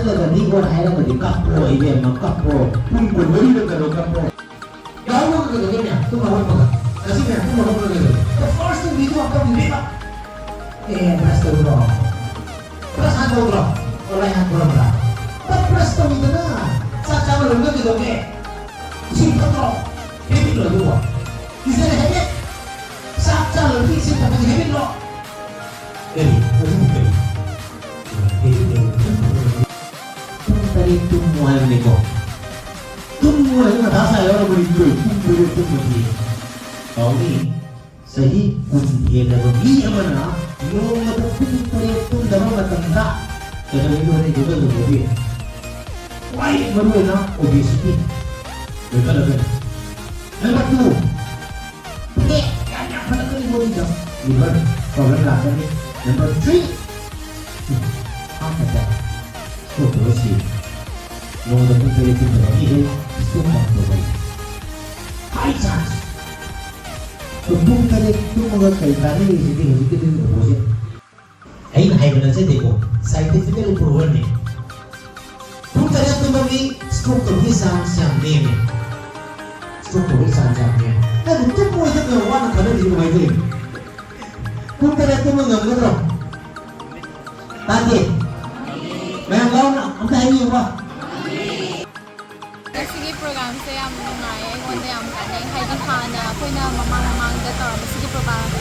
चलगा निगोर हायरागदि काप्रो इबेमा काप्रो पुंगो मरिरगदो काप्रो यावगदो गenya tuma hormaga asina tuma hormaga the first thing we do after we wake up press the bro press hand bro orai hand bro bra press to mi na sa cha lo ngga do ke si patro hebi lo do is there hebi sa cha lo ti si ta hebi lo hebi tadi tumuhan niko tumuhan na dasa yo na buri tumuhan tumuhi kauni sahi kunti na bagi amana yo matapun pare tum dama matanda kada ni do ne juga do bagi why maru na obesity bekal kan number 2 kaya pada kali body jam liver problem lah kan ni number 3 heart attack so terus Nung dapat dari itu ini semua berubah. High chance. Tumpung kali itu mengakai tadi di sini kita tidak boleh. Hai mana saya tengok scientific proven ni. Tumpung tadi itu bagi stroke tu bisa ni. Stroke tu bisa ni. Tapi tumpung itu kalau orang kalau di rumah itu. Tumpung tadi itu mengambil orang. Tadi. Memang kau nak apa ini apa? program se yam nungai aigwanda yam kanai haidi khana koina mamang da tawra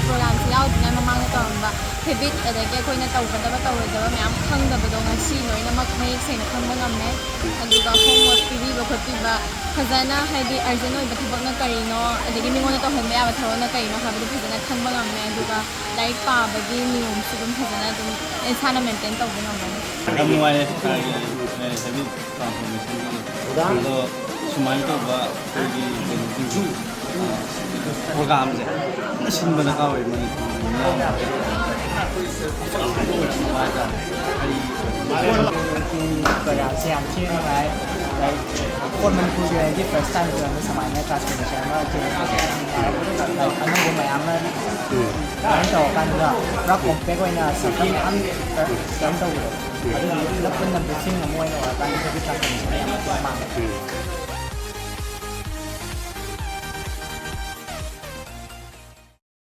program se yaw dina mamang da tawra habit adage koina tawbada tawra myam khangda bado ngasi noina mak mai seina khangba ngamme aduga homework pibi ba khoti ba khazana haidi arjano ba thibak na karino adage mingona to hemme ya ba thawna karino habdu khazana khangba ngamme aduga like pa bagi niyom sugum khazana dum insana maintain tawba ngamme amuai habit transformation Sumail तो बा कोई जो programme से नशीन बना का वही money programme से हम चीज़ मेंคนมันคุยกันที่ first time เดือนสมัยใน classification ว่าจริงอันนั้นผมหมายถึงว่าการต่อกันก็รักผมเป็นคนน่ะสิ่งที่อันเป็นตัวแล้วเป็นนำไปสิ่งของมวยเนาะการที่จะทำเป็นสิ่งที่มาก